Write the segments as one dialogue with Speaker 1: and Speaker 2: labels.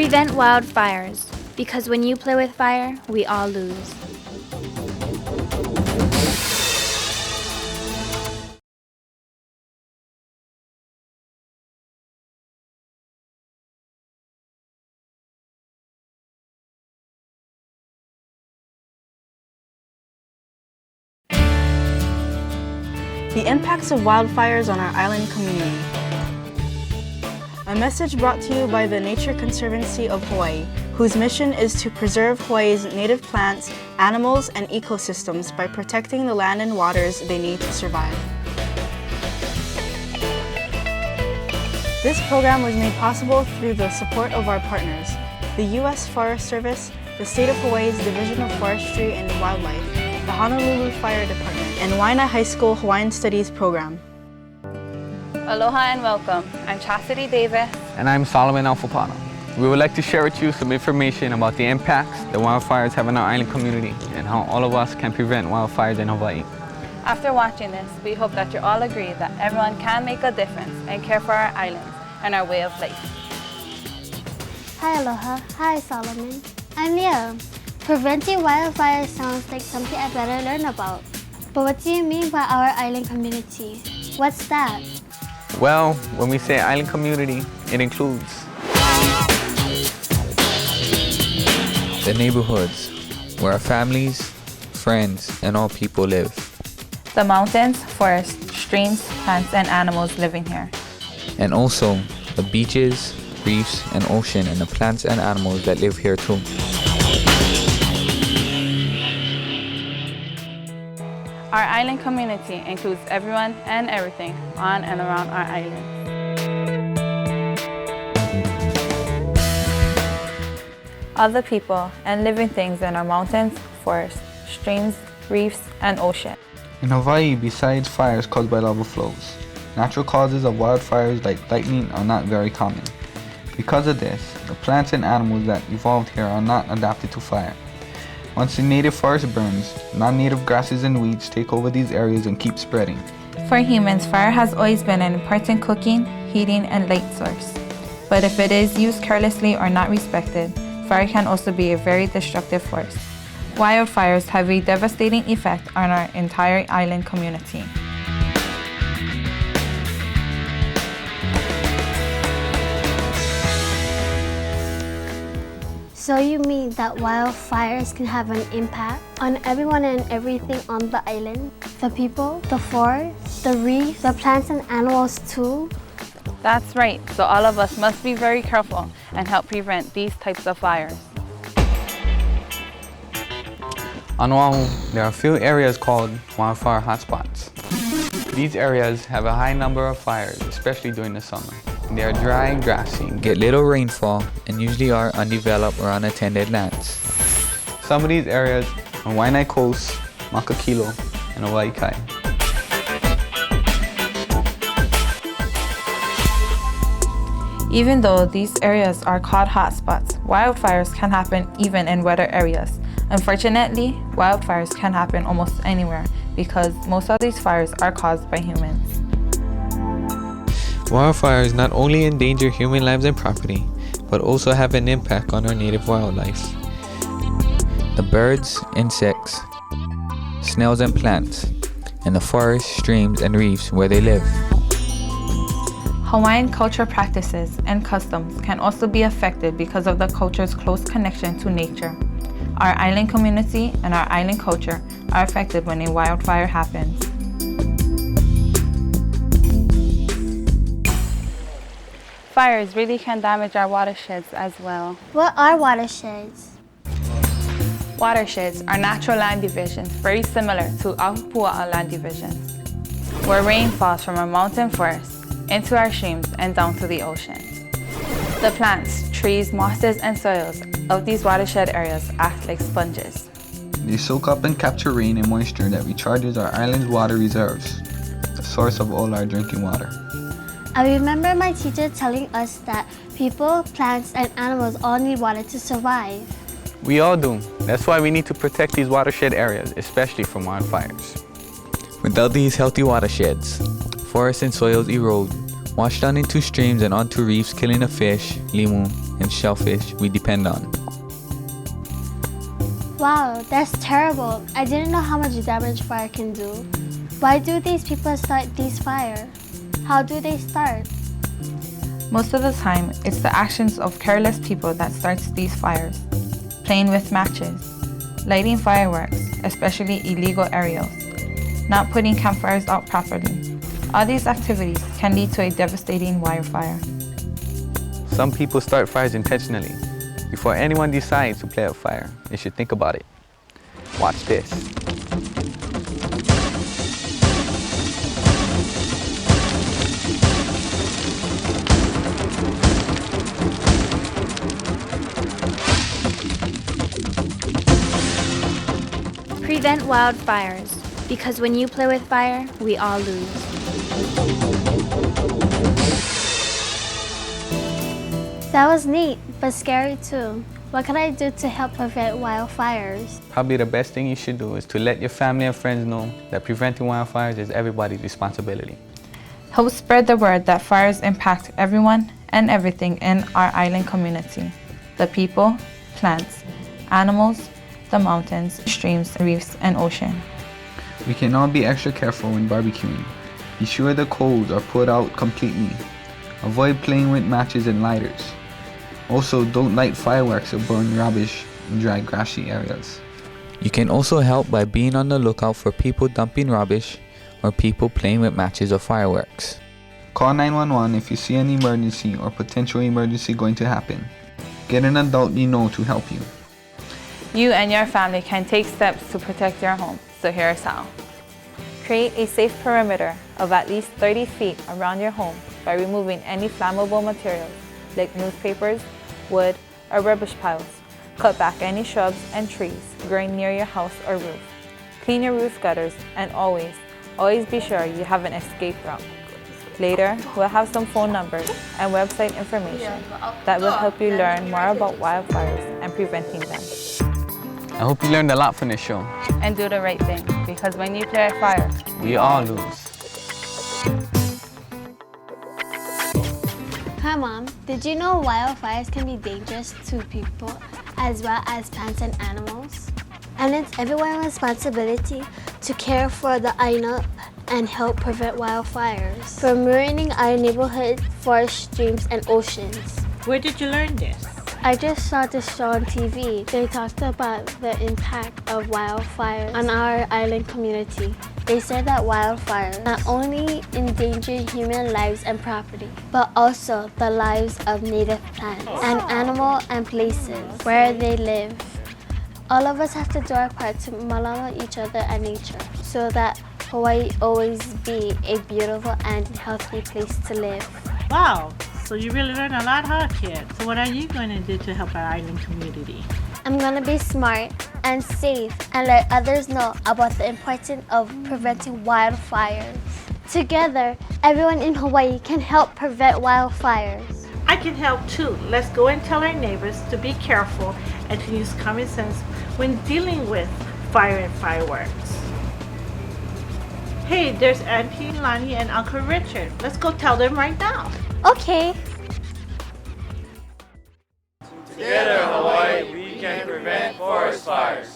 Speaker 1: Prevent wildfires, because when you play with fire, we all lose.
Speaker 2: The impacts of wildfires on our island community. A message brought to you by the Nature Conservancy of Hawaii, whose mission is to preserve Hawaii's native plants, animals, and ecosystems by protecting the land and waters they need to survive. This program was made possible through the support of our partners, the U.S. Forest Service, the State of Hawaii's Division of Forestry and Wildlife, the Honolulu Fire Department, and Waianae High School Hawaiian Studies program.
Speaker 3: Aloha and welcome. I'm Chastity Davis.
Speaker 4: And I'm Solomon Alfapano. We would like to share with you some information about the impacts that wildfires have on our island community and how all of us can prevent wildfires in Hawaii.
Speaker 3: After watching this, we hope that you all agree that everyone can make a difference and care for our islands and our way of life.
Speaker 5: Hi Aloha. Hi Solomon. I'm Leo. Preventing wildfires sounds like something I better learn about. But what do you mean by our island community? What's that?
Speaker 4: Well, when we say island community, it includes
Speaker 6: the neighborhoods where our families, friends, and all people live.
Speaker 3: The mountains, forests, streams, plants, and animals living here.
Speaker 6: And also the beaches, reefs, and ocean, and the plants and animals that live here too.
Speaker 3: Our island community includes everyone and everything on and around our island. All the people and living things in our mountains, forests, streams, reefs, and ocean.
Speaker 4: in Hawaii. Besides fires caused by lava flows, natural causes of wildfires like lightning are not very common. Because of this, the plants and animals that evolved here are not adapted to fire. Once the native forest burns, non-native grasses and weeds take over these areas and keep spreading.
Speaker 3: For humans, fire has always been an important cooking, heating, and light source. But if it is used carelessly or not respected, fire can also be a very destructive force. Wildfires have a devastating effect on our entire island community.
Speaker 5: So you mean that wildfires can have an impact on everyone and everything on the island? The people, the forest, the reef, the plants and animals too?
Speaker 3: That's right, so all of us must be very careful and help prevent these types of fires.
Speaker 4: On Oahu, there are a few areas called wildfire hotspots. These areas have a high number of fires, especially during the summer. They are dry and grassy,
Speaker 6: Get little rainfall and usually are undeveloped or unattended lands.
Speaker 4: Some of these areas on Waianae Coast, Makakilo, and Hawaii.
Speaker 3: Even though these areas are called hotspots, wildfires can happen even in wetter areas. Unfortunately, wildfires can happen almost anywhere because most of these fires are caused by humans.
Speaker 6: Wildfires not only endanger human lives and property, but also have an impact on our native wildlife. The birds, insects, snails and plants, and the forests, streams, and reefs where they live.
Speaker 3: Hawaiian culture practices and customs can also be affected because of the culture's close connection to nature. Our island community and our island culture are affected when a wildfire happens. Fires really can damage our watersheds as well.
Speaker 5: What are watersheds?
Speaker 3: Watersheds are natural land divisions very similar to Ahupua'a land divisions, where rain falls from our mountain forests into our streams and down to the ocean. The plants, trees, mosses, and soils of these watershed areas act like sponges.
Speaker 4: They soak up and capture rain and moisture that recharges our island's water reserves, the source of all our drinking water.
Speaker 5: I remember my teacher telling us that people, plants, and animals all need water to survive.
Speaker 4: We all do. That's why we need to protect these watershed areas, especially from wildfires.
Speaker 6: Without these healthy watersheds, forests and soils erode, wash down into streams and onto reefs, killing the fish, limu, and shellfish we depend on.
Speaker 5: Wow, that's terrible. I didn't know how much damage fire can do. Why do these people start these fires? How do they start?
Speaker 3: Most of the time, it's the actions of careless people that starts these fires. Playing with matches, lighting fireworks, especially illegal aerials, not putting campfires out properly. All these activities can lead to a devastating wildfire.
Speaker 4: Some people start fires intentionally. Before anyone decides to play a fire, they should think about it. Watch this.
Speaker 1: Prevent wildfires, because when you play with fire, we all lose.
Speaker 5: That was neat, but scary too. What can I do to help prevent wildfires?
Speaker 4: Probably the best thing you should do is to let your family and friends know that preventing wildfires is everybody's responsibility.
Speaker 3: Help spread the word that fires impact everyone and everything in our island community. The people, plants, animals, the mountains, streams, reefs, and ocean.
Speaker 4: We can all be extra careful when barbecuing. Be sure the coals are put out completely. Avoid playing with matches and lighters. Also, don't light fireworks or burn rubbish in dry, grassy areas.
Speaker 6: You can also help by being on the lookout for people dumping rubbish or people playing with matches or fireworks.
Speaker 4: Call 911 if you see an emergency or potential emergency going to happen. Get an adult you know to help you.
Speaker 3: You and your family can take steps to protect your home, so here's how. Create a safe perimeter of at least 30 feet around your home by removing any flammable materials like newspapers, wood, or rubbish piles. Cut back any shrubs and trees growing near your house or roof. Clean your roof gutters and always be sure you have an escape route. Later, we'll have some phone numbers and website information that will help you learn more about wildfires and preventing them.
Speaker 4: I hope you learned a lot from this show.
Speaker 3: And do the right thing, because when you play a fire,
Speaker 4: We all lose.
Speaker 5: Hi Mom, did you know wildfires can be dangerous to people as well as plants and animals? And it's everyone's responsibility to care for the island and help prevent wildfires from ruining our neighborhood, forests, streams, and oceans.
Speaker 7: Where did you learn this?
Speaker 5: I just saw this show on TV. They talked about the impact of wildfires on our island community. They said that wildfires not only endanger human lives and property, but also the lives of native plants and animals and places where they live. All of us have to do our part to malama each other and nature so that Hawaii always be a beautiful and healthy place to live.
Speaker 7: Wow, so you really learned a lot, huh, kid? So what are you going to do to help our island community?
Speaker 5: I'm gonna be smart and safe and let others know about the importance of preventing wildfires. Together, everyone in Hawaii can help prevent wildfires.
Speaker 7: I can help too. Let's go and tell our neighbors to be careful and to use common sense when dealing with fire and fireworks. Hey, there's Auntie Lonnie and Uncle Richard. Let's go tell them right now.
Speaker 5: Okay.
Speaker 8: Together, Hawaii, we can prevent forest fires.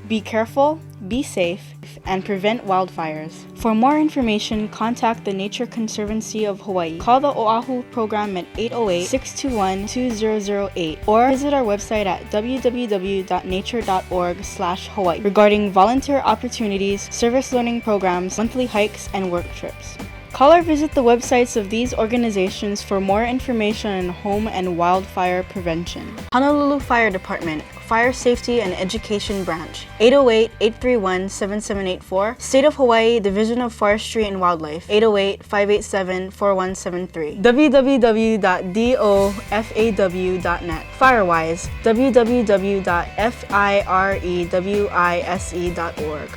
Speaker 2: Be careful, be safe, and prevent wildfires. For more information, contact the Nature Conservancy of Hawaii. Call the Oahu program at 808-621-2008 or visit our website at www.nature.org/Hawaii regarding volunteer opportunities, service learning programs, monthly hikes, and work trips. Call or visit the websites of these organizations for more information on home and wildfire prevention. Honolulu Fire Department, Fire Safety and Education Branch, 808-831-7784, State of Hawaii Division of Forestry and Wildlife, 808-587-4173, www.dofaw.net, Firewise, www.firewise.org.